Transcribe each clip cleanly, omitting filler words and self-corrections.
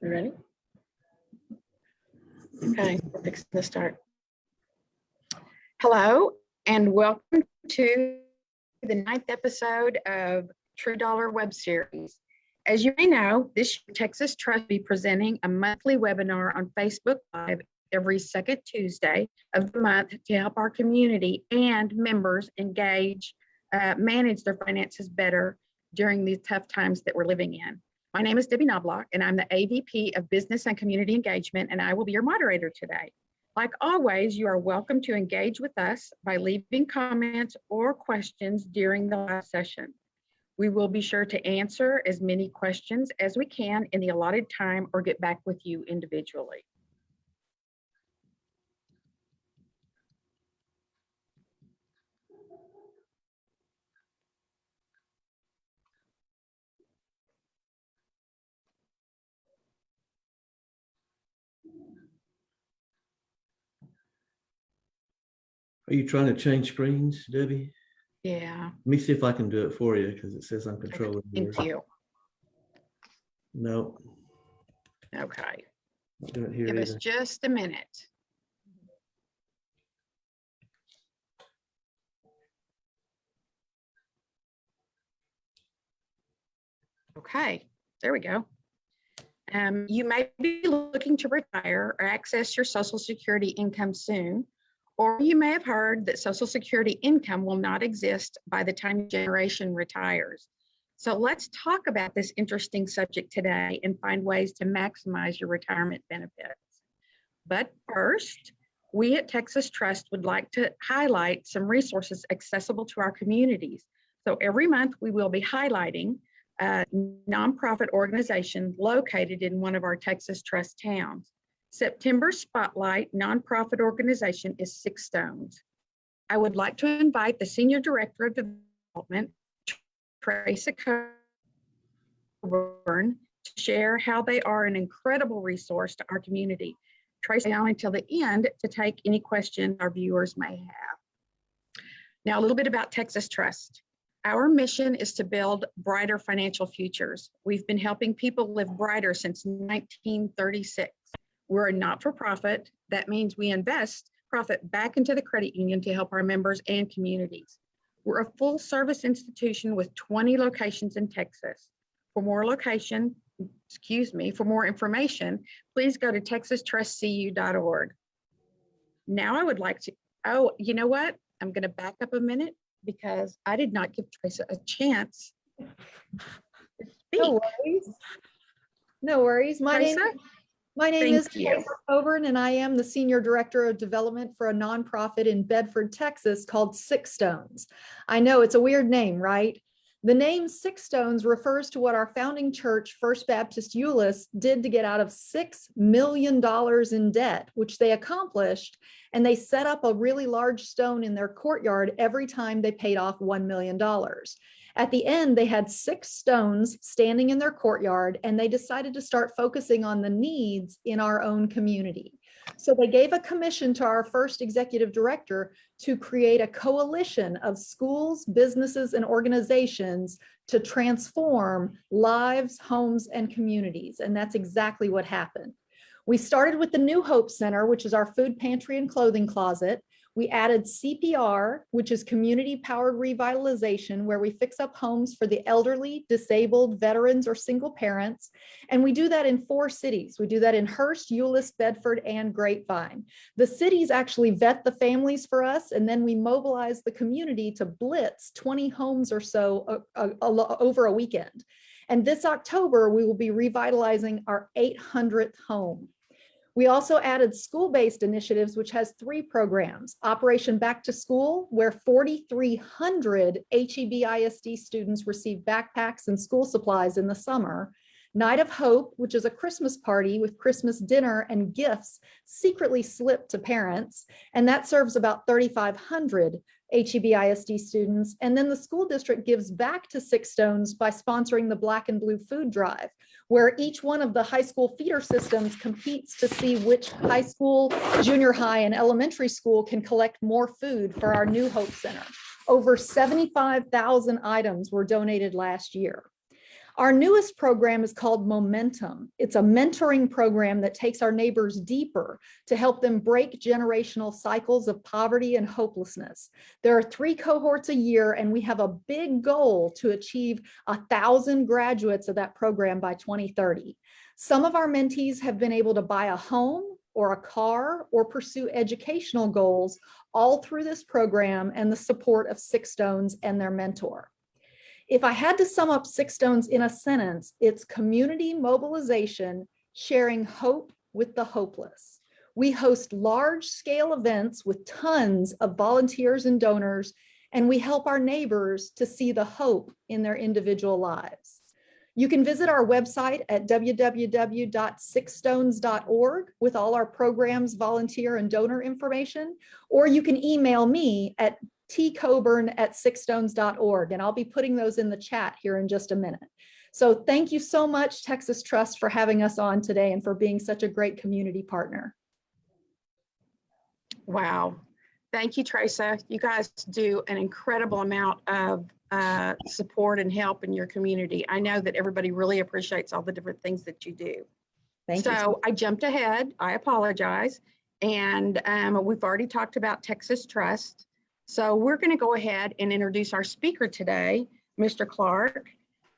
You ready? Okay, we're fixing to start. Hello, and welcome to the 9th episode of True Dollar web series. As you may know, this year Texas Trust will be presenting a monthly webinar on Facebook Live every second Tuesday of the month to help our community and members manage their finances better during these tough times that we're living in. My name is Debbie Knobloch, and I'm the AVP of Business and Community Engagement, and I will be your moderator today. Like always, you are welcome to engage with us by leaving comments or questions during the live session. We will be sure to answer as many questions as we can in the allotted time or get back with you individually. Are you trying to change screens, Debbie? Yeah. Let me see if I can do it for you because it says I'm controlling. Thank you. No. Okay. Not doing it here Give us either. just a minute. Okay, there we go. You may be looking to retire or access your Social Security income soon, or you may have heard that Social Security income will not exist by the time your generation retires. So let's talk about this interesting subject today and find ways to maximize your retirement benefits. But first, we at Texas Trust would like to highlight some resources accessible to our communities. So every month we will be highlighting a nonprofit organization located in one of our Texas Trust towns. September Spotlight nonprofit organization is Six Stones. I would like to invite the Senior Director of Development, Tracy Coburn, to share how they are an incredible resource to our community. Tracy on until the end to take any questions our viewers may have. Now, a little bit about Texas Trust. Our mission is to build brighter financial futures. We've been helping people live brighter since 1936. We're a not-for-profit. That means we invest profit back into the credit union to help our members and communities. We're a full-service institution with 20 locations in Texas. For more information, please go to texastrustcu.org. Now I would like to, you know what? I'm going to back up a minute because I did not give Tracy a chance to speak. No worries. No worries. My name is Tracy Coburn, and I am the Senior Director of Development for a nonprofit in Bedford, Texas called Six Stones. I know it's a weird name, right? The name Six Stones refers to what our founding church, First Baptist Euless, did to get out of $6 million in debt, which they accomplished, and they set up a really large stone in their courtyard every time they paid off $1 million. At the end, they had 6 stones standing in their courtyard, and they decided to start focusing on the needs in our own community. So they gave a commission to our first executive director to create a coalition of schools, businesses, and organizations to transform lives, homes, and communities. And that's exactly what happened. We started with the New Hope Center, which is our food pantry and clothing closet. We added CPR, which is community-powered revitalization, where we fix up homes for the elderly, disabled, veterans, or single parents. And we do that in 4 cities. We do that in Hearst, Euless, Bedford, and Grapevine. The cities actually vet the families for us, and then we mobilize the community to blitz 20 homes or so over a weekend. And this October, we will be revitalizing our 800th home. We also added school-based initiatives, which has 3 programs. Operation Back to School, where 4,300 Ssdi students receive backpacks and school supplies in the summer. Night of Hope, which is a Christmas party with Christmas dinner and gifts secretly slipped to parents, and that serves about 3,500 Ssdi students. And then the school district gives back to Six Stones by sponsoring the Black and Blue Food Drive, where each one of the high school feeder systems competes to see which high school, junior high, and elementary school can collect more food for our New Hope Center. Over 75,000 items were donated last year. Our newest program is called Momentum. It's a mentoring program that takes our neighbors deeper to help them break generational cycles of poverty and hopelessness. There are 3 cohorts a year, and we have a big goal to achieve 1,000 graduates of that program by 2030. Some of our mentees have been able to buy a home or a car or pursue educational goals all through this program and the support of Six Stones and their mentor. If I had to sum up Six Stones in a sentence, it's community mobilization, sharing hope with the hopeless. We host large-scale events with tons of volunteers and donors, and we help our neighbors to see the hope in their individual lives. You can visit our website at www.sixstones.org with all our programs, volunteer, and donor information, or you can email me at tcoburn@sixstones.org, and I'll be putting those in the chat here in just a minute. So thank you so much, Texas Trust, for having us on today and for being such a great community partner. Wow. Thank you, Teresa. You guys do an incredible amount of support and help in your community. I know that everybody really appreciates all the different things that you do. Thank you. So I jumped ahead. I apologize. And we've already talked about Texas Trust. So we're going to go ahead and introduce our speaker today, Mr. Clark.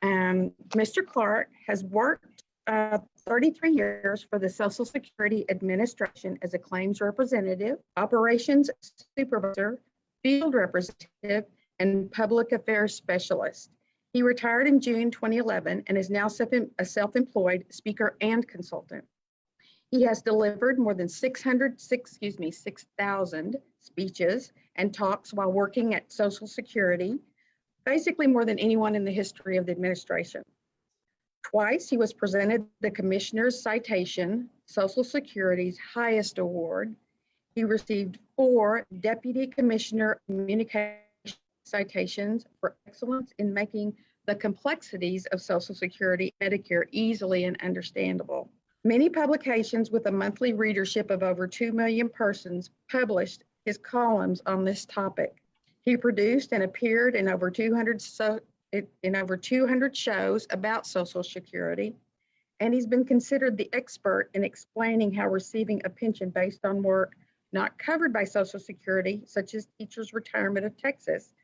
Mr. Clark has worked 33 years for the Social Security Administration as a claims representative, operations supervisor, field representative, and public affairs specialist. He retired in June 2011 and is now a self-employed speaker and consultant. He has delivered more than 6,000 speeches and talks while working at Social Security, basically more than anyone in the history of the administration. Twice, he was presented the Commissioner's Citation, Social Security's highest award. He received 4 Deputy Commissioner Communication citations for excellence in making the complexities of Social Security and Medicare easily and understandable. Many publications with a monthly readership of over 2 million persons published his columns on this topic. He produced and appeared in over 200 shows about Social Security, and he's been considered the expert in explaining how receiving a pension based on work not covered by Social Security, such as Teachers Retirement of Texas,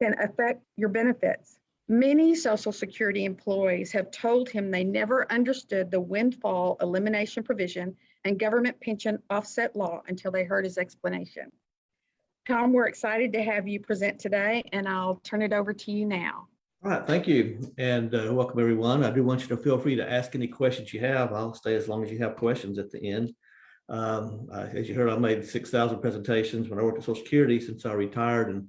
can affect your benefits. Many Social Security employees have told him they never understood the windfall elimination provision and government pension offset law until they heard his explanation. Tom, we're excited to have you present today, and I'll turn it over to you now. All right, thank you, and welcome everyone. I do want you to feel free to ask any questions you have. I'll stay as long as you have questions at the end. As you heard, I made 6,000 presentations when I worked at Social Security. Since I retired and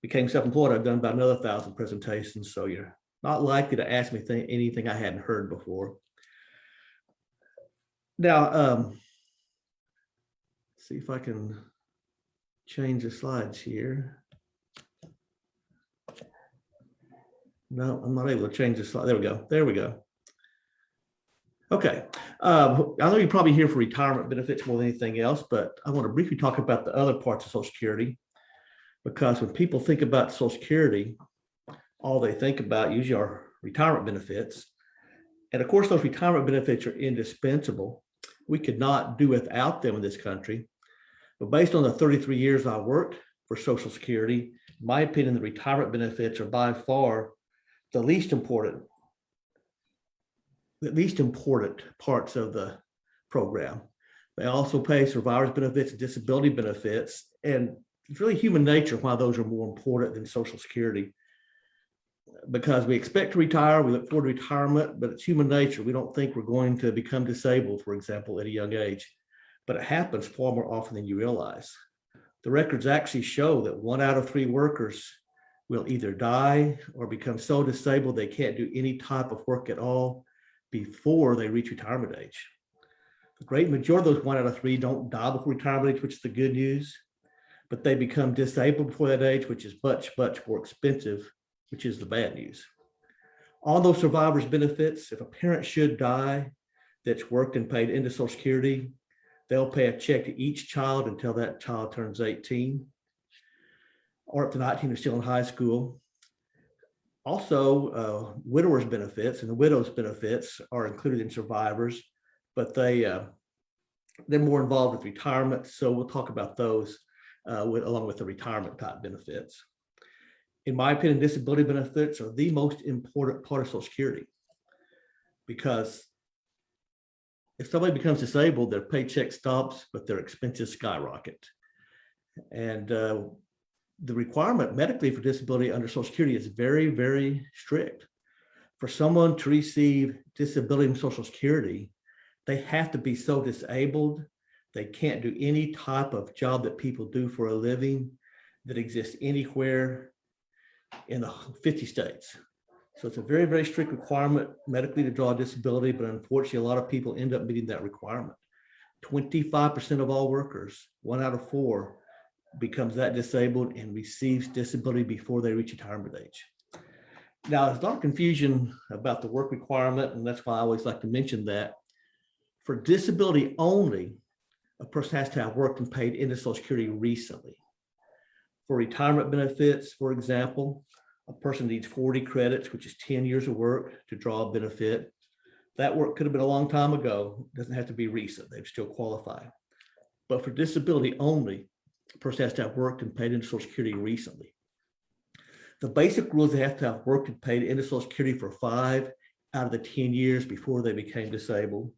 became self-employed, I've done about another 1,000 presentations, so you're not likely to ask me anything I hadn't heard before. Now, see if I can change the slides here. No, I'm not able to change the slide. There we go. There we go. Okay. I know you're probably here for retirement benefits more than anything else, but I want to briefly talk about the other parts of Social Security, because when people think about Social Security, all they think about usually are retirement benefits. And of course, those retirement benefits are indispensable. We could not do without them in this country. But based on the 33 years I worked for Social Security, in my opinion, the retirement benefits are by far the least important parts of the program. They also pay survivors benefits, disability benefits, and it's really human nature why those are more important than Social Security. Because we expect to retire, we look forward to retirement, but it's human nature. We don't think we're going to become disabled, for example, at a young age, but it happens far more often than you realize. The records actually show that 1 out of 3 workers will either die or become so disabled they can't do any type of work at all before they reach retirement age. The great majority of those 1 out of 3 don't die before retirement age, which is the good news, but they become disabled before that age, which is much, much more expensive, which is the bad news. On those survivors benefits, if a parent should die that's worked and paid into Social Security, they'll pay a check to each child until that child turns 18, or up to 19 if still in high school. Also, widowers benefits and the widow's benefits are included in survivors, but they're more involved with retirement. So we'll talk about those along with the retirement type benefits. In my opinion, disability benefits are the most important part of Social Security, because if somebody becomes disabled, their paycheck stops, but their expenses skyrocket. And the requirement medically for disability under Social Security is very, very strict. For someone to receive disability in Social Security, they have to be so disabled, they can't do any type of job that people do for a living that exists anywhere in the 50 states. So it's a very, very strict requirement medically to draw a disability, but unfortunately, a lot of people end up meeting that requirement. 25% of all workers, 1 out of 4, becomes that disabled and receives disability before they reach retirement age. Now, there's a lot of confusion about the work requirement, and that's why I always like to mention that. For disability only, a person has to have worked and paid into Social Security recently. For retirement benefits, for example, a person needs 40 credits, which is 10 years of work to draw a benefit. That work could have been a long time ago. It doesn't have to be recent. They'd still qualify. But for disability only, a person has to have worked and paid into Social Security recently. The basic rules, they have to have worked and paid into Social Security for 5 out of the 10 years before they became disabled.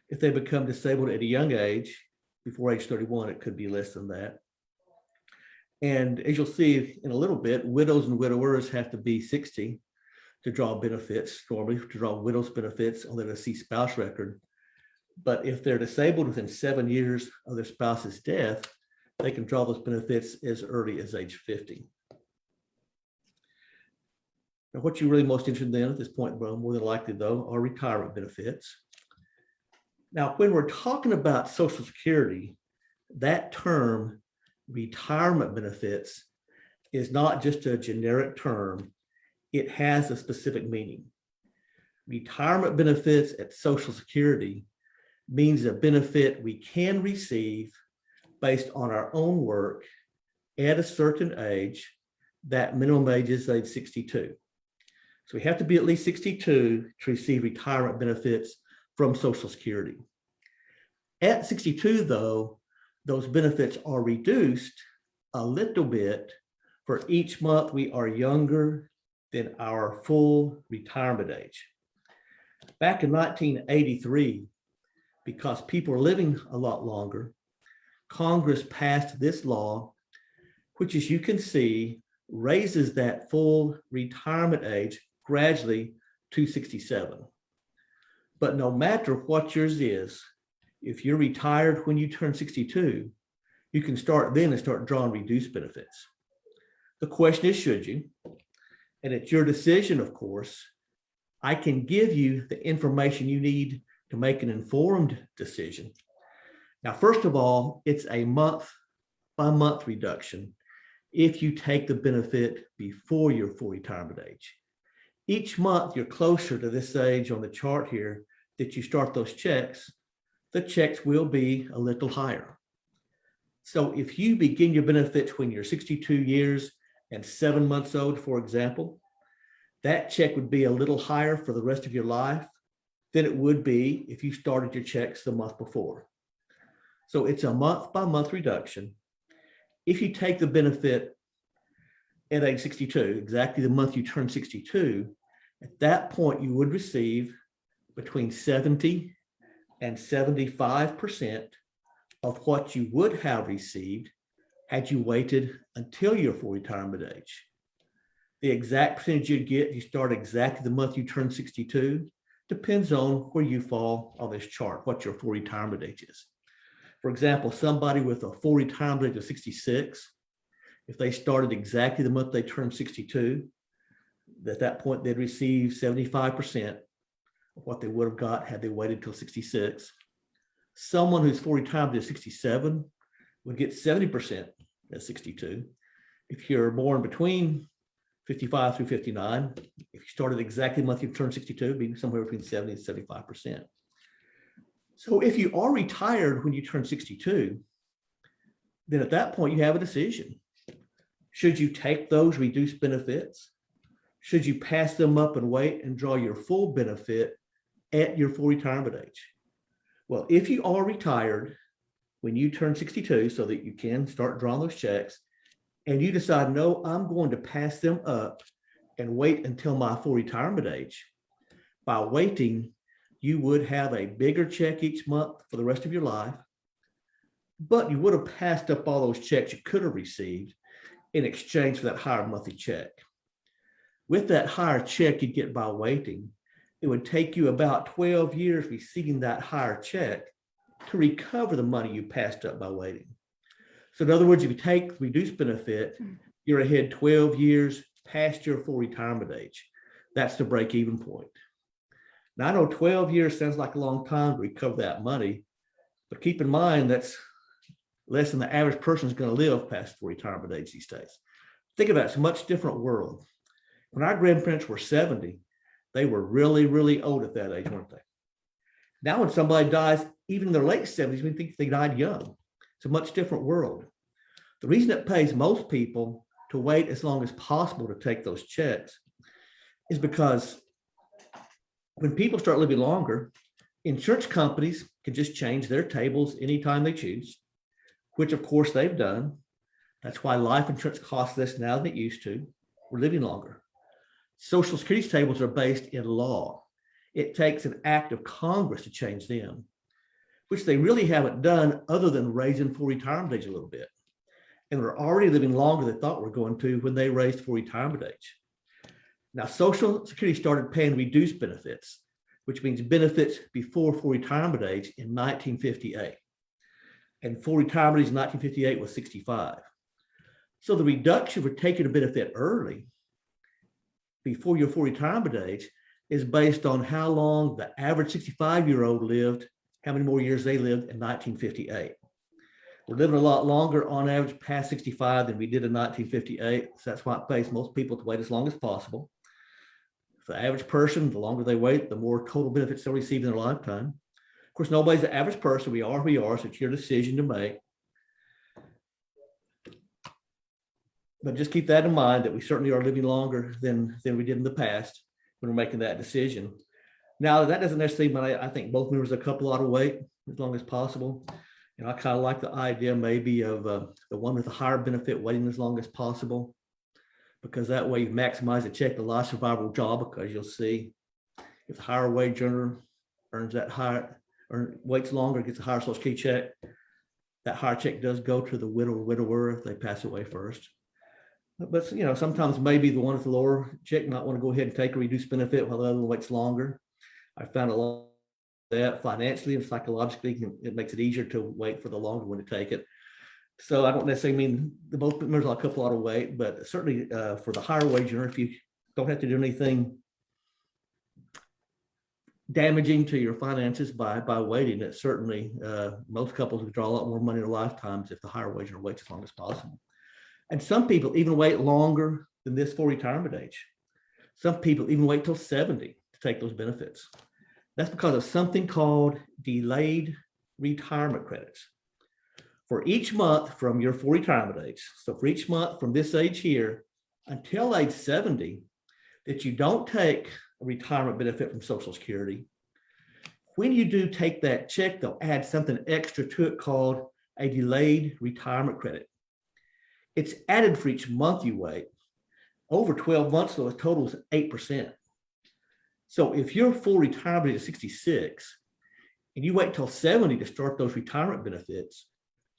If they become disabled at a young age, before age 31, it could be less than that. And as you'll see in a little bit, widows and widowers have to be 60 to draw benefits, normally to draw widows benefits on their deceased spouse record. But if they're disabled within 7 years of their spouse's death, they can draw those benefits as early as age 50. Now, what you're really most interested in at this point, more than likely though, are retirement benefits. Now, when we're talking about Social Security, that term, retirement benefits, is not just a generic term. It has a specific meaning. Retirement benefits at Social Security means a benefit we can receive based on our own work at a certain age. That minimum age is age 62. So we have to be at least 62 to receive retirement benefits from Social Security. At 62, though, those benefits are reduced a little bit for each month we are younger than our full retirement age. Back in 1983, because people are living a lot longer, Congress passed this law, which, as you can see, raises that full retirement age gradually to 67. But no matter what yours is, if you're retired when you turn 62, you can start then and start drawing reduced benefits. The question is, should you? And it's your decision, of course. I can give you the information you need to make an informed decision. Now, first of all, it's a month-by-month reduction if you take the benefit before your full retirement age. Each month, you're closer to this age on the chart here that you start those checks, the checks will be a little higher. So if you begin your benefits when you're 62 years and 7 months old, for example, that check would be a little higher for the rest of your life than it would be if you started your checks the month before. So it's a month-by-month reduction. If you take the benefit at age 62, exactly the month you turn 62, at that point you would receive between 70 and 75% of what you would have received had you waited until your full retirement age. The exact percentage you'd get if you start exactly the month you turn 62 depends on where you fall on this chart, what your full retirement age is. For example, somebody with a full retirement age of 66, if they started exactly the month they turned 62, at that point they'd receive 75% of what they would have got had they waited till 66. Someone who's full retirement at 67 would get 70% at 62. If you're born between 55 through 59, if you started exactly the month you turned 62, it'd be somewhere between 70 and 75%. So if you are retired when you turn 62, then at that point you have a decision. Should you take those reduced benefits? should you pass them up and wait and draw your full benefit at your full retirement age? Well, if you are retired when you turn 62 so that you can start drawing those checks, and you decide, no, I'm going to pass them up and wait until my full retirement age, by waiting, you would have a bigger check each month for the rest of your life, but you would have passed up all those checks you could have received in exchange for that higher monthly check. With that higher check you get by waiting, it would take you about 12 years receiving that higher check to recover the money you passed up by waiting. So in other words, if you take reduced benefit, you're ahead 12 years past your full retirement age. That's the break-even point. Now, I know 12 years sounds like a long time to recover that money, but keep in mind that's less than the average person is going to live past full retirement age these days. Think about it, it's a much different world. When our grandparents were 70, they were really, really old at that age, weren't they? Now, when somebody dies, even in their late 70s, we think they died young. It's a much different world. The reason it pays most people to wait as long as possible to take those checks is because when people start living longer, insurance companies can just change their tables anytime they choose, which of course they've done. That's why life insurance costs less now than it used to. We're living longer. Social Security tables are based in law. It takes an act of Congress to change them, which they really haven't done other than raising full retirement age a little bit. And we're already living longer than they thought we were going to when they raised full retirement age. Now, Social Security started paying reduced benefits, which means benefits before full retirement age in 1958. And full retirement age in 1958 was 65. So the reduction for taking a benefit early before your full retirement age is based on how long the average 65-year-old lived, how many more years they lived in 1958. We're living a lot longer on average past 65 than we did in 1958. So that's why it pays most people to wait as long as possible. For the average person, the longer they wait, the more total benefits they'll receive in their lifetime. Of course, nobody's the average person. We are who we are, so it's your decision to make. But just keep that in mind that we certainly are living longer than we did in the past when we're making that decision. Now, that doesn't necessarily mean I think both members of the couple ought to wait as long as possible. You know, I kind of like the idea maybe of the one with the higher benefit waiting as long as possible, because that way you maximize the check the life survival job, because you'll see if the higher wage earner earns that higher, or waits longer, gets a higher Social Security check, that higher check does go to the widow or widower if they pass away first. But you know, sometimes maybe the one with the lower check might want to go ahead and take a reduced benefit while the other one waits longer. I found a lot of that financially and psychologically, it makes it easier to wait for the longer one to take it. So I don't necessarily mean the both members of a couple ought to wait, but certainly for the higher wage earner, if you don't have to do anything damaging to your finances by waiting, it certainly most couples would draw a lot more money in their lifetimes if the higher wage earner waits as long as possible. And some people even wait longer than this full retirement age. Some people even wait till 70 to take those benefits. That's because of something called delayed retirement credits. For each month from your full retirement age, so for each month from this age here until age 70, that you don't take a retirement benefit from Social Security, when you do take that check, they'll add something extra to it called a delayed retirement credit. It's added for each month you wait. Over 12 months, though, it totals 8%. So if your full retirement is 66 and you wait till 70 to start those retirement benefits,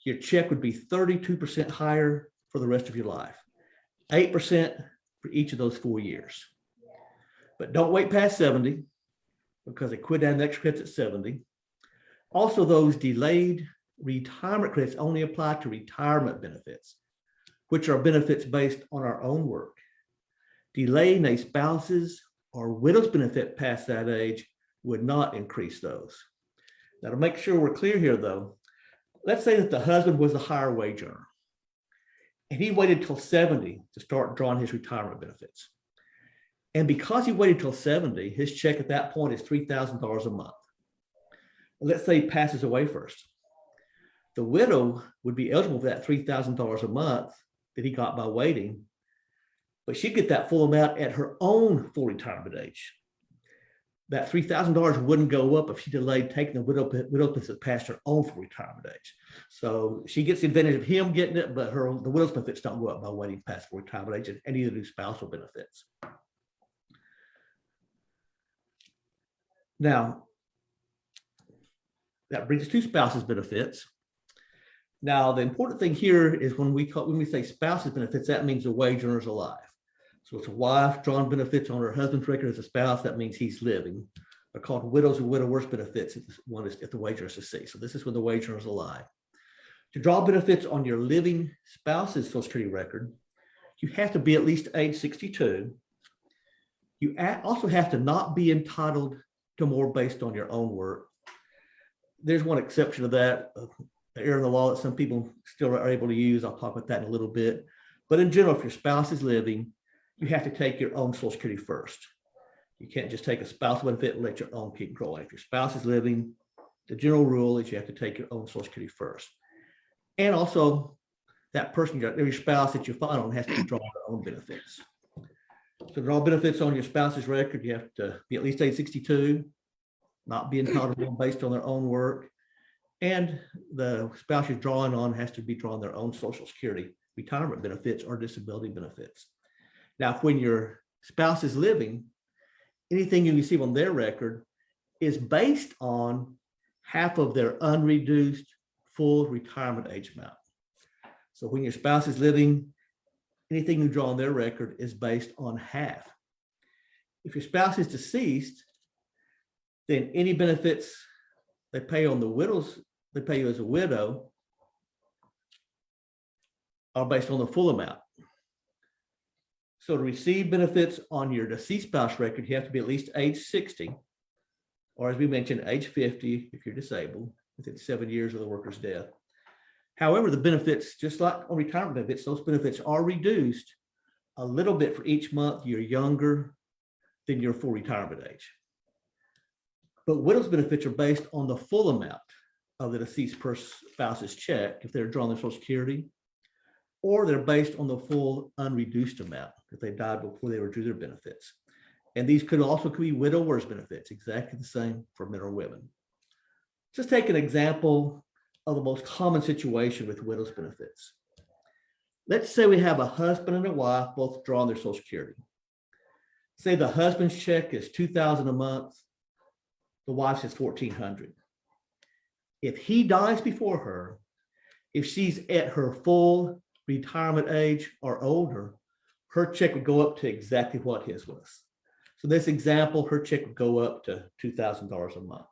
your check would be 32% higher for the rest of your life, 8% for each of those 4 years. But don't wait past 70 because they quit adding extra credits at 70. Also, those delayed retirement credits only apply to retirement benefits, which are benefits based on our own work. Delaying a spouse's or widow's benefit past that age would not increase those. Now, to make sure we're clear here, though, let's say that the husband was a higher wage earner and he waited till 70 to start drawing his retirement benefits. And because he waited till 70, his check at that point is $3,000 a month. Let's say he passes away first. The widow would be eligible for that $3,000 a month that he got by waiting. but she'd get that full amount at her own full retirement age. That $3,000 wouldn't go up if she delayed taking the widow benefits past her own full retirement age. So she gets the advantage of him getting it, but the widow's benefits don't go up by waiting past full retirement age, and neither do spousal benefits. Now, that brings us to spouses benefits. Now, the important thing here is when we say spouses benefits, that means the wage earner is alive. So it's a wife drawing benefits on her husband's record as a spouse. That means he's living. They're called widows and widowers benefits. One is if the wage earner is deceased. So this is when the wage earner is alive. To draw benefits on your living spouse's Social Security record, you have to be at least age 62. You also have to not be entitled to more based on your own work. There's one exception to that, the error in the law that some people still are able to use. I'll talk about that in a little bit. But in general, if your spouse is living, you have to take your own Social Security first. You can't just take a spousal benefit and let your own keep growing. If your spouse is living, the general rule is you have to take your own Social Security first. And also, that person, your spouse that you file on has to draw their own benefits. To draw benefits on your spouse's record, you have to be at least age 62, not be entitled to based on their own work, and the spouse you're drawing on has to be drawing their own Social Security, retirement benefits, or disability benefits. Now, when your spouse is living, anything you receive on their record is based on half of their unreduced full retirement age amount. So when your spouse is living, anything you draw on their record is based on half. If your spouse is deceased, then any benefits they pay on the widows, they pay you as a widow, are based on the full amount. So to receive benefits on your deceased spouse record, you have to be at least age 60, or as we mentioned, age 50 if you're disabled, within 7 years of the worker's death. However, the benefits, just like on retirement benefits, those benefits are reduced a little bit for each month you're younger than your full retirement age. But widow's benefits are based on the full amount of the deceased spouse's check if they're drawing their Social Security, or they're based on the full unreduced amount if they died before they withdrew their benefits. And these could be widowers benefits, exactly the same for men or women. Just take an example of the most common situation with widows benefits. Let's say we have a husband and a wife both drawing their Social Security. Say the husband's check is $2,000 a month, the wife's is $1,400. If he dies before her, if she's at her full retirement age or older, her check would go up to exactly what his was. So this example, her check would go up to $2,000 a month.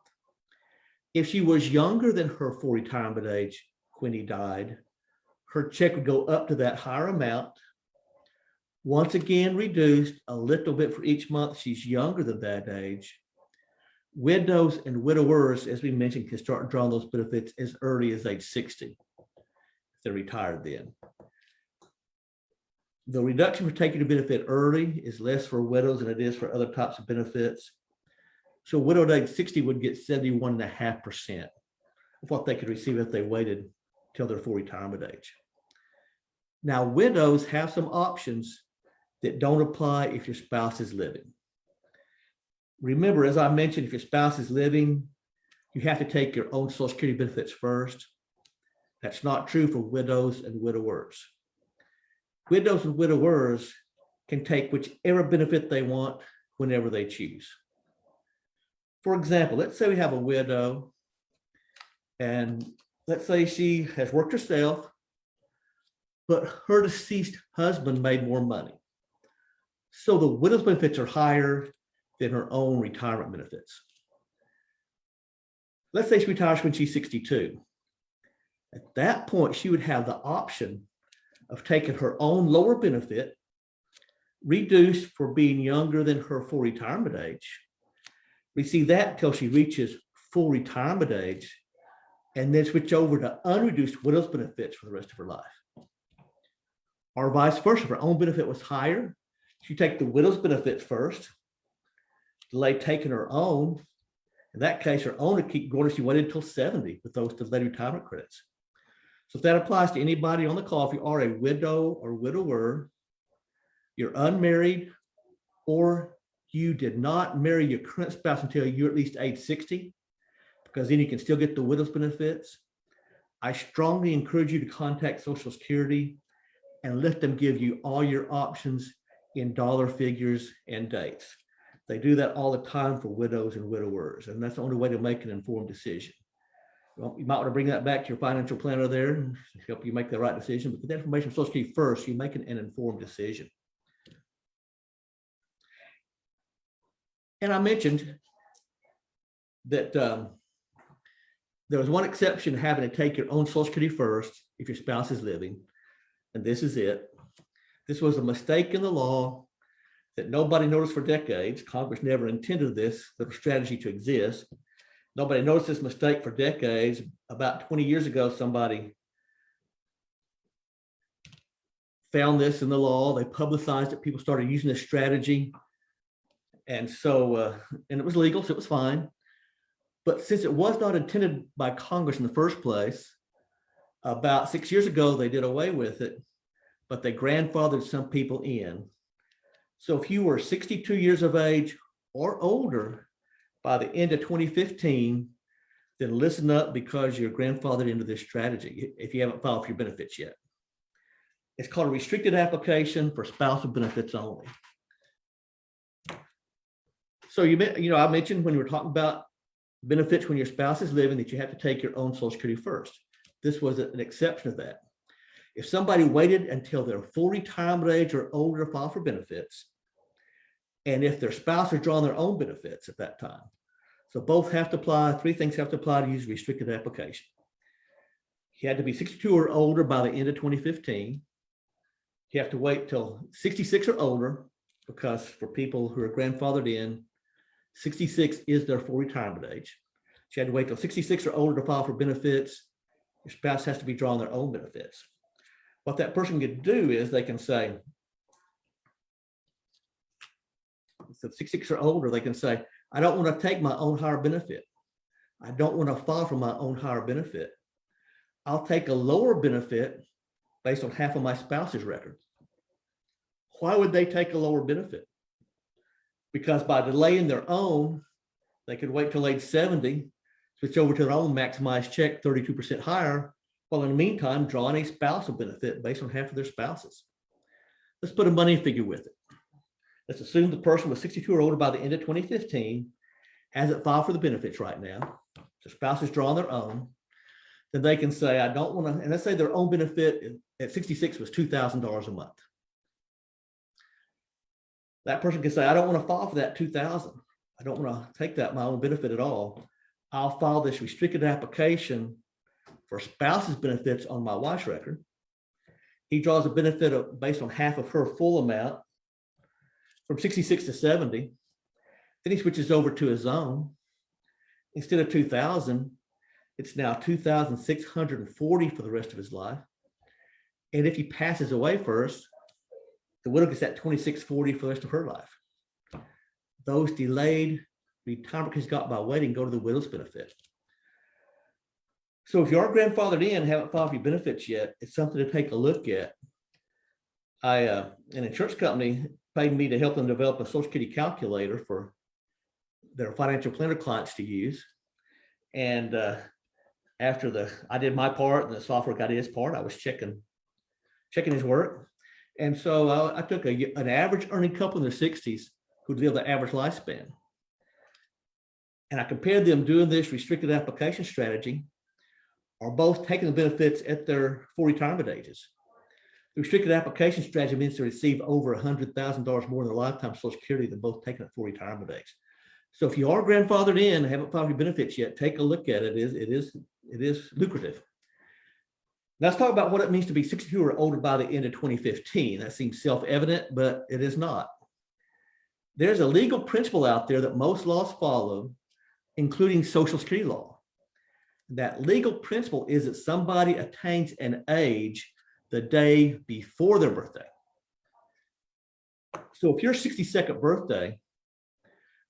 If she was younger than her full retirement age when he died, her check would go up to that higher amount, once again reduced a little bit for each month she's younger than that age. Widows and widowers, as we mentioned, can start drawing those benefits as early as age 60 if they're retired then. The reduction for taking a benefit early is less for widows than it is for other types of benefits. So widowed age 60 would get 71.5% of what they could receive if they waited till their full retirement age. Now, widows have some options that don't apply if your spouse is living. Remember, as I mentioned, if your spouse is living, you have to take your own Social Security benefits first. That's not true for widows and widowers. Widows and widowers can take whichever benefit they want whenever they choose. For example, let's say we have a widow, and let's say she has worked herself, but her deceased husband made more money. So the widow's benefits are higher than her own retirement benefits. Let's say she retires when she's 62. At that point, she would have the option of taking her own lower benefit, reduced for being younger than her full retirement age, receive that until she reaches full retirement age, and then switch over to unreduced widow's benefits for the rest of her life. Or vice versa, if her own benefit was higher, she'd take the widow's benefits first, delay taking her own. In that case, her own would keep going if she waited until 70 with those delayed retirement credits. So if that applies to anybody on the call, if you are a widow or widower, you're unmarried, or you did not marry your current spouse until you're at least age 60, because then you can still get the widow's benefits, I strongly encourage you to contact Social Security and let them give you all your options in dollar figures and dates. They do that all the time for widows and widowers, and that's the only way to make an informed decision. Well, you might want to bring that back to your financial planner there and help you make the right decision. But get that information from Social Security first, you make an informed decision. And I mentioned that there was one exception to having to take your own Social Security first if your spouse is living, and this is it. This was a mistake in the law that nobody noticed for decades. Congress never intended this little strategy to exist. Nobody noticed this mistake for decades. About 20 years ago, somebody found this in the law. They publicized it. People started using this strategy. And so, and it was legal, so it was fine. But since it was not intended by Congress in the first place, about 6 years ago, they did away with it, but they grandfathered some people in. So if you were 62 years of age or older by the end of 2015, then listen up, because you're grandfathered into this strategy if you haven't filed for your benefits yet. It's called a restricted application for spousal benefits only. So I mentioned when we were talking about benefits when your spouse is living that you have to take your own Social Security first. This was an exception to that. If somebody waited until their full retirement age or older to file for benefits, and if their spouse is drawing their own benefits at that time, so both have to apply, three things have to apply to use a restricted application. You had to be 62 or older by the end of 2015. You have to wait till 66 or older, because for people who are grandfathered in, 66 is their full retirement age. So you had to wait till 66 or older to file for benefits. Your spouse has to be drawing their own benefits. What that person can do is they can say, so 66 or older, they can say, I don't want to take my own higher benefit. I don't want to file for my own higher benefit. I'll take a lower benefit based on half of my spouse's record. Why would they take a lower benefit? Because by delaying their own, they could wait till age 70, switch over to their own maximized check 32% higher, while in the meantime, drawing a spousal benefit based on half of their spouses. Let's put a money figure with it. Let's assume the person was 62 or older by the end of 2015, hasn't filed for the benefits right now. The spouse is drawing their own. Then they can say, I don't want to, and let's say their own benefit at 66 was $2,000 a month. That person can say, I don't want to file for that $2,000. I don't want to take that my own benefit at all. I'll file this restricted application for spouse's benefits on my wife's record. He draws a benefit based on half of her full amount from 66 to 70. Then he switches over to his own. Instead of 2,000, it's now 2,640 for the rest of his life. And if he passes away first, the widow gets that 2,640 for the rest of her life. Those delayed retirement he's got by waiting go to the widow's benefit. So if you are grandfathered in, haven't filed for your benefits yet, it's something to take a look at. An insurance company paid me to help them develop a Social Security calculator for their financial planner clients to use. And after I did my part and the software got his part, I was checking his work. And so I took an average earning couple in their 60s who lived the average lifespan. And I compared them doing this restricted application strategy or both taking the benefits at their full retirement ages. The restricted application strategy means to receive over $100,000 more in their lifetime Social Security than both taking at full retirement age. So if you are grandfathered in and haven't filed your benefits yet, take a look at it. It is lucrative. Now let's talk about what it means to be 62 or older by the end of 2015. That seems self-evident, but it is not. There's a legal principle out there that most laws follow, including Social Security law. That legal principle is that somebody attains an age the day before their birthday. So if your 62nd birthday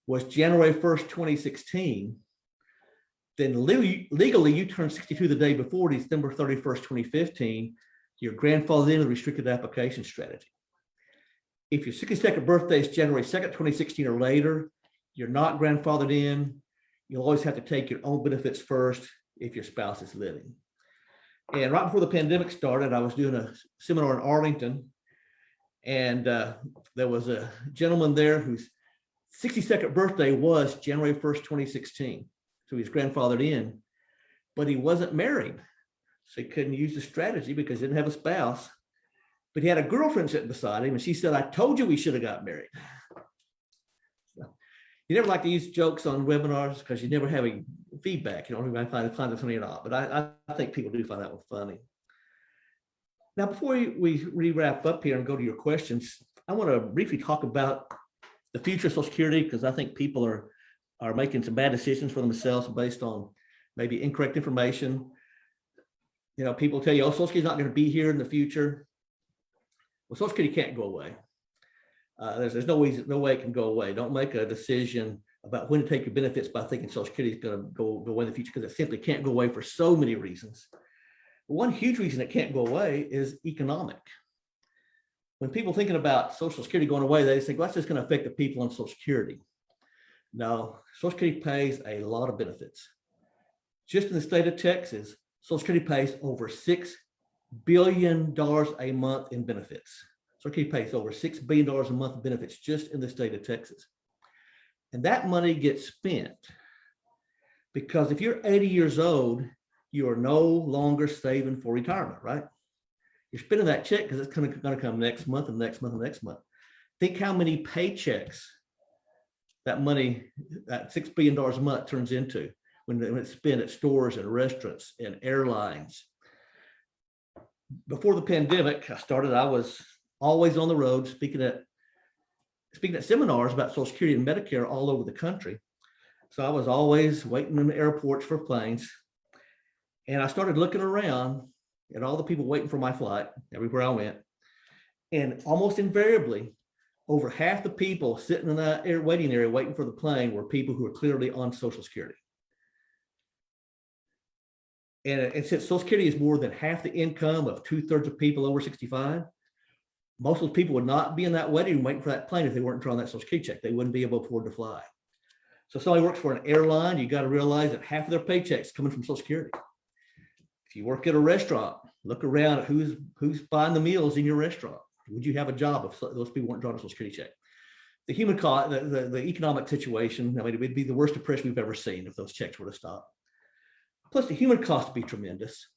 was January 1st, 2016, then legally you turned 62 the day before December 31st, 2015, you're grandfathered into the restricted application strategy. If your 62nd birthday is January 2nd, 2016 or later, you're not grandfathered in. You'll always have to take your own benefits first if your spouse is living. And right before the pandemic started, I was doing a seminar in Arlington, and there was a gentleman there whose 62nd birthday was January 1st, 2016. So he's grandfathered in, but he wasn't married. So he couldn't use the strategy because he didn't have a spouse. But he had a girlfriend sitting beside him, and she said, "I told you we should have got married." So, you never like to use jokes on webinars because you never have any feedback. You know, I find it funny or not, but I think people do find that one funny. Now, before we wrap up here and go to your questions, I want to briefly talk about the future of Social Security, because I think people are making some bad decisions for themselves based on maybe incorrect information. You know, people tell you, "Oh, Social Security is not going to be here in the future." Well, Social Security can't go away. There's no way it can go away. Don't make a decision about when to take your benefits by thinking Social Security is going to go away in the future, because it simply can't go away for so many reasons. One huge reason it can't go away is economic. When people thinking about Social Security going away, they think, "Well, that's just going to affect the people on Social Security." No, Social Security pays a lot of benefits. Just in the state of Texas, Social Security pays over $6 billion a month in benefits. Social Security pays over $6 billion a month in benefits just in the state of Texas. And that money gets spent because if you're 80 years old, you are no longer saving for retirement, right? You're spending that check because it's going to come next month and next month and next month. Think how many paychecks that money, that $6 billion a month turns into when it's spent at stores and restaurants and airlines. Before the pandemic started, I was always on the road speaking at seminars about Social Security and Medicare all over the country. So I was always waiting in the airports for planes. And I started looking around at all the people waiting for my flight everywhere I went. And almost invariably, over half the people sitting in that waiting area waiting for the plane were people who were clearly on Social Security. And since Social Security is more than half the income of 2/3 of people over 65, most of those people would not be in that waiting room waiting for that plane if they weren't drawing that Social Security check. They wouldn't be able to afford to fly. So if somebody works for an airline, you got to realize that half of their paychecks coming from Social Security. If you work at a restaurant, look around at who's buying the meals in your restaurant. Would you have a job if those people weren't drawing a Social Security check? The human cost, the economic situation, I mean, it would be the worst depression we've ever seen if those checks were to stop. Plus, the human cost would be tremendous.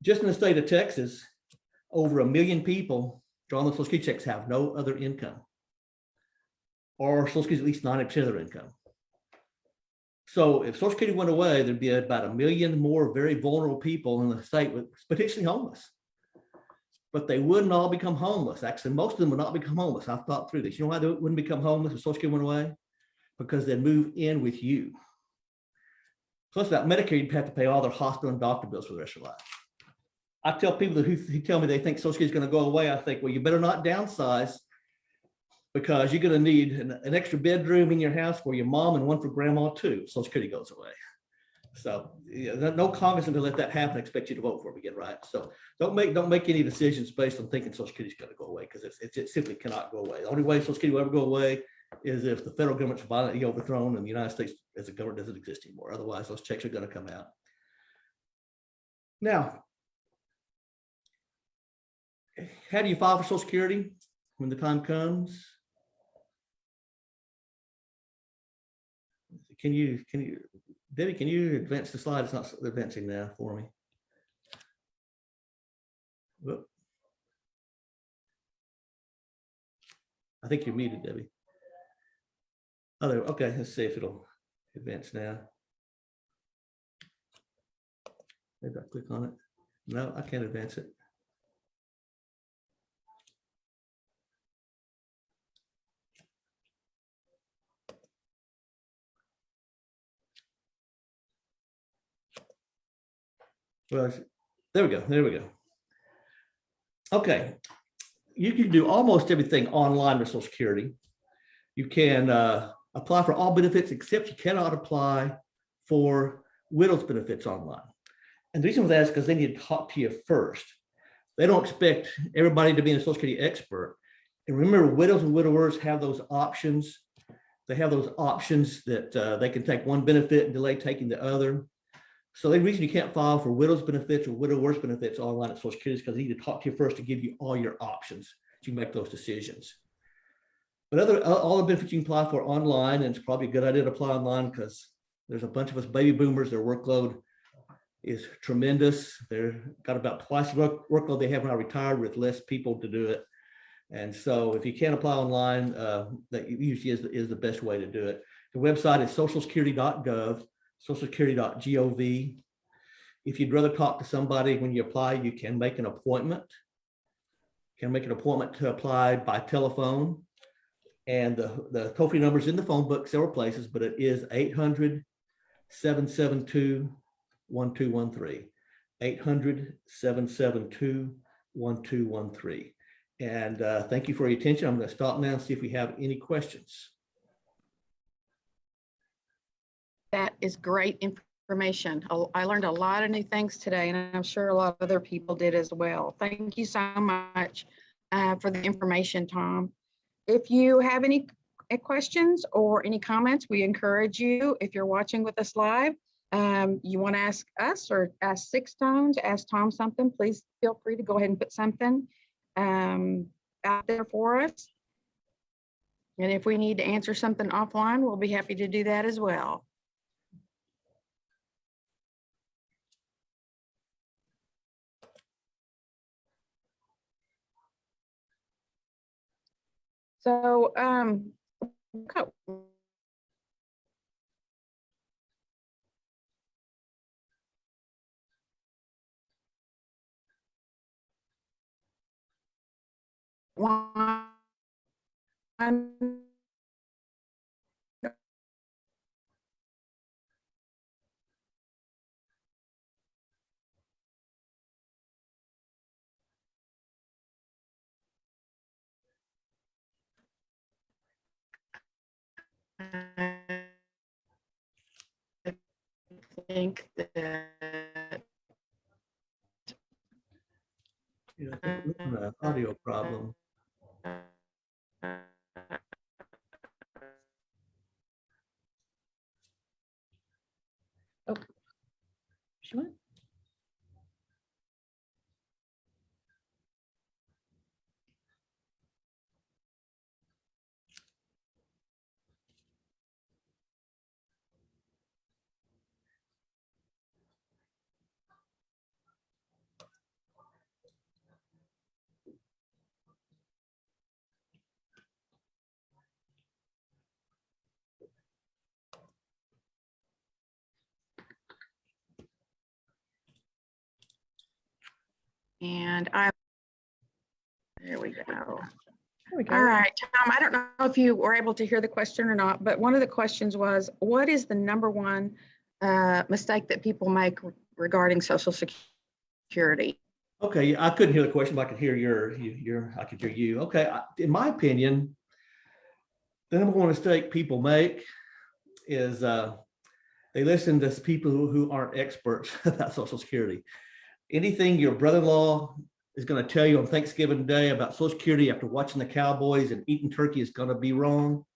Just in the state of Texas, over 1 million people drawing those Social Security checks have no other income, or Social Security is at least 90% of their income. So if Social Security went away, there'd be about 1 million more very vulnerable people in the state with potentially homeless. But they wouldn't all become homeless. Actually, most of them would not become homeless. I've thought through this. You know why they wouldn't become homeless if Social Security went away? Because they'd move in with you. Plus, that Medicare, you'd have to pay all their hospital and doctor bills for the rest of their life. I tell people who tell me they think Social Security is going to go away, I think, well, you better not downsize, because you're going to need an extra bedroom in your house for your mom and one for grandma too. Social Security goes away. So no Congress will let that happen. I expect you to vote for it again, right? So don't make any decisions based on thinking Social Security is going to go away, because it simply cannot go away. The only way Social Security will ever go away is if the federal government's violently overthrown and the United States as a government doesn't exist anymore. Otherwise, those checks are going to come out. Now, how do you file for Social Security when the time comes? Can you, Debbie, can you advance the slide? It's not advancing now for me. Whoop. I think you're muted, Debbie. Oh, there, okay, let's see if it'll advance now. Maybe I click on it. No, I can't advance it. Well, there we go. There we go. Okay. You can do almost everything online with Social Security. You can apply for all benefits, except you cannot apply for widow's benefits online. And the reason for that is because they need to talk to you first. They don't expect everybody to be a Social Security expert. And remember, widows and widowers have those options. They have those options that they can take one benefit and delay taking the other. So the reason you can't file for widows benefits or widowers benefits online at Social Security is because they need to talk to you first to give you all your options. You make those decisions. But all the benefits you can apply for online, and it's probably a good idea to apply online because there's a bunch of us baby boomers, their workload is tremendous. They've got about twice the workload they have when I retired with less people to do it. And so if you can't apply online, that usually is the best way to do it. The website is socialsecurity.gov, socialsecurity.gov. If you'd rather talk to somebody when you apply, you can make an appointment. You can make an appointment to apply by telephone. And the toll-free number is in the phone book several places, but it is 800-772-1213. 800-772-1213. And thank you for your attention. I'm going to stop now and see if we have any questions. That is great information. I learned a lot of new things today, and I'm sure a lot of other people did as well. Thank you so much for the information, Tom. If you have any questions or any comments, we encourage you, if you're watching with us live, you want to ask us or ask Six Stones, ask Tom something, please feel free to go ahead and put something out there for us. And if we need to answer something offline, we'll be happy to do that as well. So, one, I think that Yeah, I think we're looking at an audio problem. Sure. there we go. There we go. All right, Tom, I don't know if you were able to hear the question or not, but one of the questions was, what is the number one mistake that people make regarding Social Security? Okay, I couldn't hear the question, but I could hear I could hear you. Okay, in my opinion, the number one mistake people make is they listen to people who aren't experts about Social Security. Anything your brother-in-law is going to tell you on Thanksgiving Day about Social Security after watching the Cowboys and eating turkey is going to be wrong.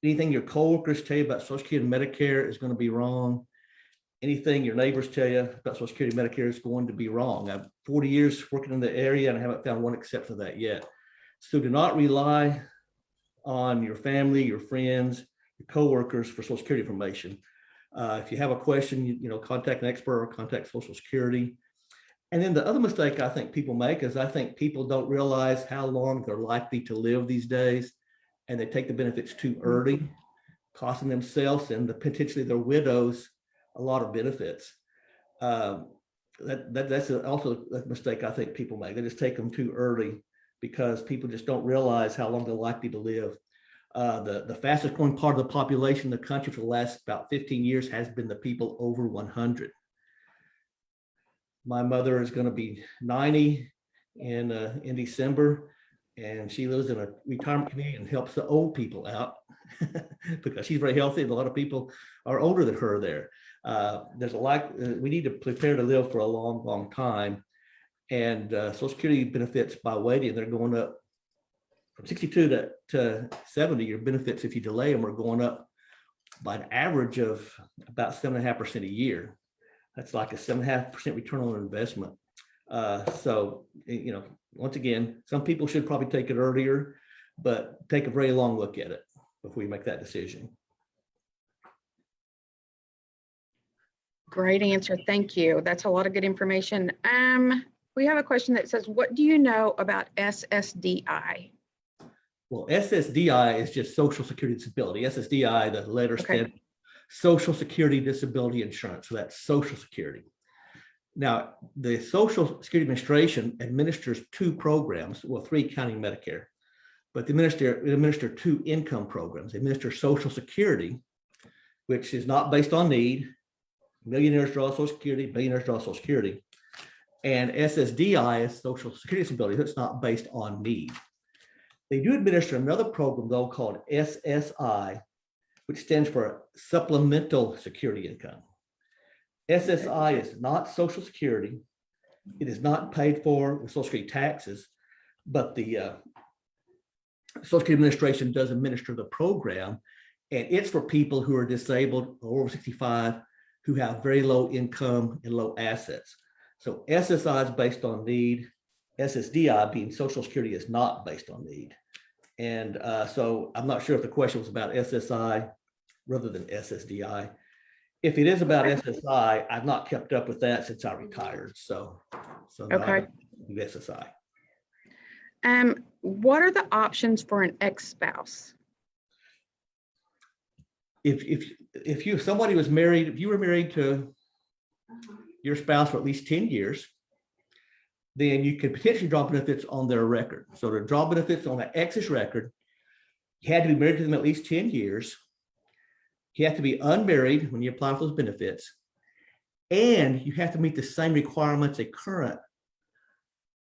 Anything your coworkers tell you about Social Security and Medicare is going to be wrong. Anything your neighbors tell you about Social Security and Medicare is going to be wrong. I've 40 years working in the area and I haven't found one except for that yet. So do not rely on your family, your friends, your coworkers for Social Security information. If you have a question, contact an expert or contact Social Security. And then the other mistake I think people make is I think people don't realize how long they're likely to live these days, and they take the benefits too early, costing themselves and potentially their widows a lot of benefits. That's also a mistake I think people make. They just take them too early because people just don't realize how long they're likely to live. The fastest growing part of the population in the country for the last about 15 years has been the people over 100. My mother is going to be 90 in December, and she lives in a retirement community and helps the old people out because she's very healthy, and a lot of people are older than her there. There's a lot, we need to prepare to live for a long, long time. And Social Security benefits by waiting, they're going up from 62 to 70, your benefits, if you delay them, are going up by an average of about 7.5% a year. That's like a 7.5% return on investment. So, once again, some people should probably take it earlier, but take a very long look at it before you make that decision. Great answer. Thank you. That's a lot of good information. We have a question that says, what do you know about SSDI? Well, SSDI is just Social Security Disability. SSDI, the letter stands Social Security Disability Insurance. So that's Social Security. Now, the Social Security Administration administers two programs, well, three counting Medicare, but they administer two income programs. They administer Social Security, which is not based on need. Millionaires draw Social Security, billionaires draw Social Security. And SSDI is Social Security Disability. That's not based on need. They do administer another program, though, called SSI, which stands for Supplemental Security Income. SSI is not Social Security. It is not paid for with Social Security taxes, but the Social Security Administration does administer the program, and it's for people who are disabled or over 65 who have very low income and low assets. So SSI is based on need. SSDI, being Social Security, is not based on need. And so I'm not sure if the question was about SSI rather than SSDI. If it is about SSI, I've not kept up with that since I retired. So no, I don't do SSI. What are the options for an ex-spouse? If somebody was married, if you were married to your spouse for at least 10 years, then you could potentially draw benefits on their record. So to draw benefits on an ex's record, you had to be married to them at least 10 years. You have to be unmarried when you apply for those benefits. And you have to meet the same requirements a current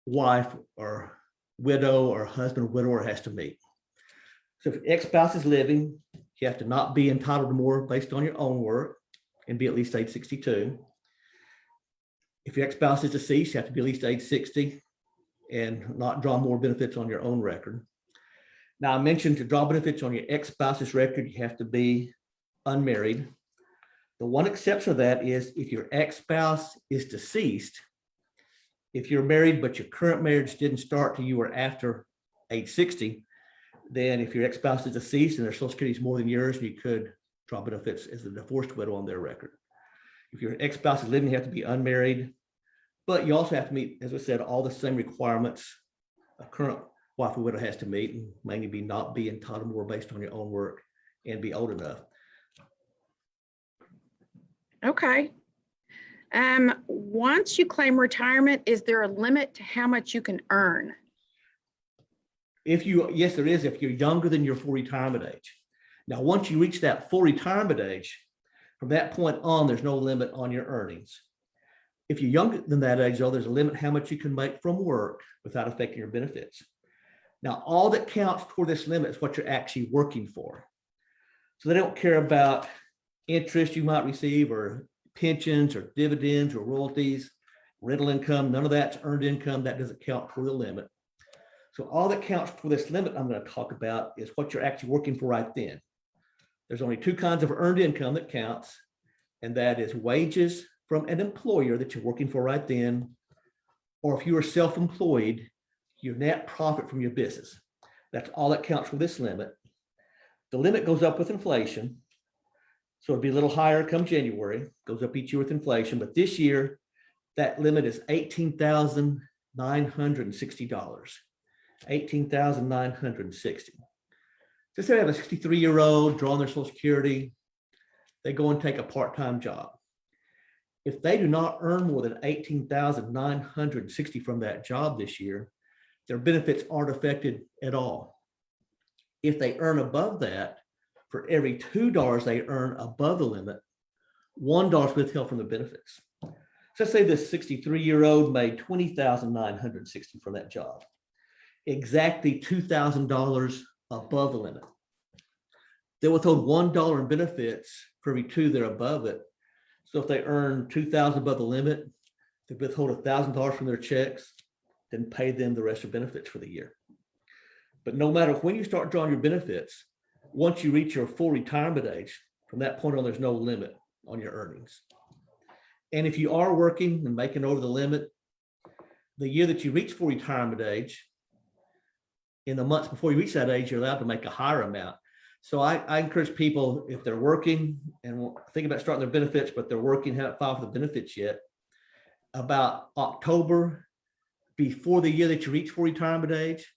wife or widow or husband or widower has to meet. So if ex-spouse is living, you have to not be entitled to more based on your own work and be at least age 62. If your ex-spouse is deceased, you have to be at least age 60 and not draw more benefits on your own record. Now, I mentioned to draw benefits on your ex-spouse's record, you have to be unmarried. The one exception to that is if your ex-spouse is deceased. If you're married, but your current marriage didn't start till you were after age 60, then if your ex-spouse is deceased and their Social Security is more than yours, you could draw benefits as a divorced widow on their record. If your ex-spouse is living, you have to be unmarried, but you also have to meet, as I said, all the same requirements a current wife or widow has to meet, and mainly not be entitled more based on your own work and be old enough. Okay. Once you claim retirement, is there a limit to how much you can earn? Yes, there is, if you're younger than your full retirement age. Now, once you reach that full retirement age, from that point on, there's no limit on your earnings. If you're younger than that age, though, there's a limit how much you can make from work without affecting your benefits. Now, all that counts toward this limit is what you're actually working for. So they don't care about interest you might receive or pensions or dividends or royalties, rental income. None of that's earned income. That doesn't count toward the limit. So all that counts for this limit I'm going to talk about is what you're actually working for right then. There's only two kinds of earned income that counts, and that is wages from an employer that you're working for right then, or if you are self-employed, your net profit from your business. That's all that counts for this limit. The limit goes up with inflation, so it'll be a little higher come January, goes up each year with inflation, but this year, that limit is $18,960. $18,960. Just say I have a 63-year-old drawing their Social Security, they go and take a part-time job. If they do not earn more than $18,960 from that job this year, their benefits aren't affected at all. If they earn above that, for every $2 they earn above the limit, $1 is withheld from the benefits. So let's say this 63-year-old made $20,960 from that job, exactly $2,000 above the limit. They withhold $1 in benefits for every $2 they're above it. So if they earn $2,000 above the limit, they withhold $1,000 from their checks, then pay them the rest of benefits for the year. But no matter when you start drawing your benefits, once you reach your full retirement age, from that point on, there's no limit on your earnings. And if you are working and making over the limit, the year that you reach full retirement age, in the months before you reach that age, you're allowed to make a higher amount. So I encourage people, if they're working and think about starting their benefits, but they're working, haven't filed for the benefits yet, about October, before the year that you reach full retirement age,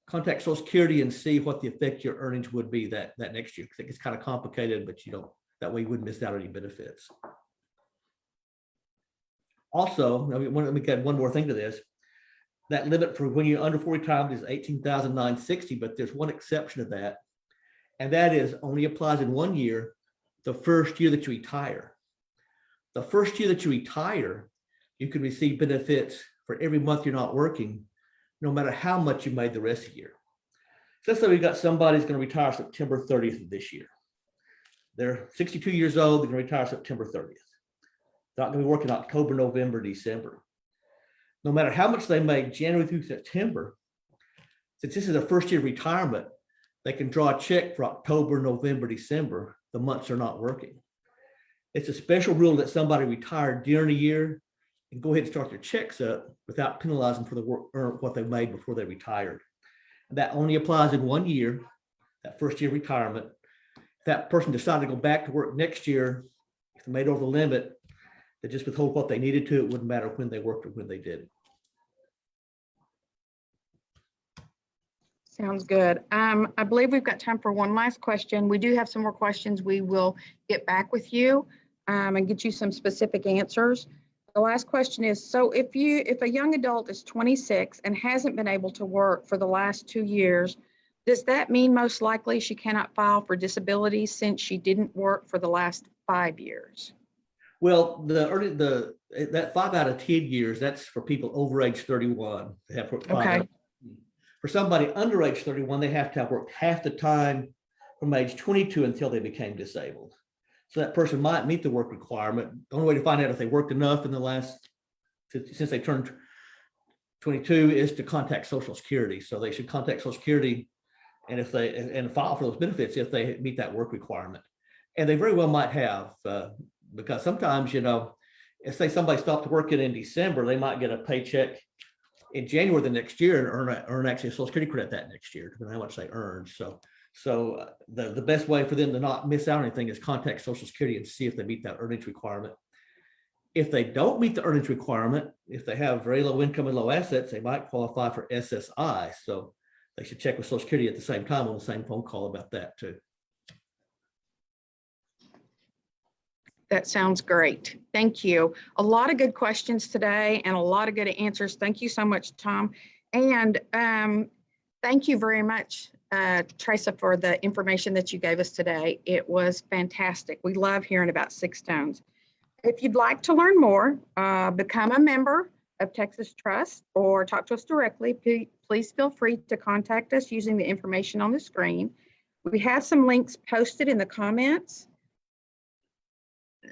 contact Social Security and see what the effect your earnings would be that next year. I think it's kind of complicated, but that way you wouldn't miss out on any benefits. Also, let me add one more thing to this. That limit for when you're under full retirement is $18,960, but there's one exception to that, and that is only applies in 1 year, the first year that you retire. The first year that you retire, you can receive benefits for every month you're not working, no matter how much you made the rest of the year. So let's say we got somebody who's going to retire September 30th of this year. They're 62 years old, they're going to retire September 30th. They're not going to be working October, November, December. No matter how much they make January through September, since this is a first year retirement, they can draw a check for October, November, December, the months they're not working. It's a special rule that somebody retired during the year and go ahead and start their checks up without penalizing for the work or what they made before they retired. That only applies in 1 year, that first year retirement. If that person decided to go back to work next year, if they made over the limit, they just withhold what they needed to. It wouldn't matter when they worked or when they did. Sounds good. I believe we've got time for one last question. We do have some more questions. We will get back with you and get you some specific answers. The last question is, so if a young adult is 26 and hasn't been able to work for the last 2 years, does that mean most likely she cannot file for disability since she didn't work for the last 5 years? Well, that 5 out of 10 years, that's for people over age 31. They have worked 5 Okay. out. For somebody under age 31, they have to have worked half the time from age 22 until they became disabled. So that person might meet the work requirement. The only way to find out if they worked enough in the last, since they turned 22, is to contact Social Security. So they should contact Social Security and file for those benefits if they meet that work requirement. And they very well might have, because sometimes, if say somebody stopped working in December, they might get a paycheck in January the next year and earn actually a Social Security credit that next year, depending on how much they earned. So the best way for them to not miss out on anything is contact Social Security and see if they meet that earnings requirement. If they don't meet the earnings requirement, if they have very low income and low assets, they might qualify for SSI. So they should check with Social Security at the same time on the same phone call about that too. That sounds great. Thank you. A lot of good questions today and a lot of good answers. Thank you so much, Tom. And thank you very much, Teresa, for the information that you gave us today. It was fantastic. We love hearing about 6 stones. If you'd like to learn more, become a member of Texas Trust or talk to us directly, please feel free to contact us using the information on the screen. We have some links posted in the comments.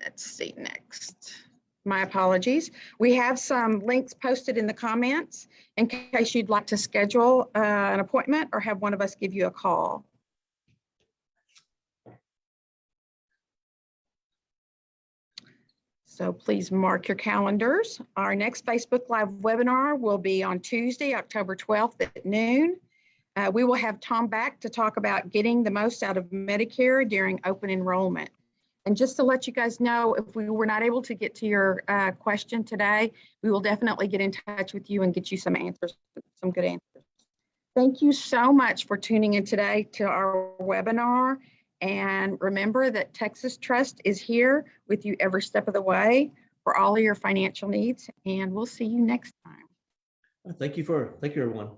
Let's see next. My apologies. We have some links posted in the comments in case you'd like to schedule an appointment or have one of us give you a call. So please mark your calendars. Our next Facebook Live webinar will be on Tuesday, October 12th at noon. We will have Tom back to talk about getting the most out of Medicare during open enrollment. And just to let you guys know, if we were not able to get to your question today, we will definitely get in touch with you and get you some answers, some good answers. Thank you so much for tuning in today to our webinar. And remember that Texas Trust is here with you every step of the way for all of your financial needs. And we'll see you next time. Thank you, everyone.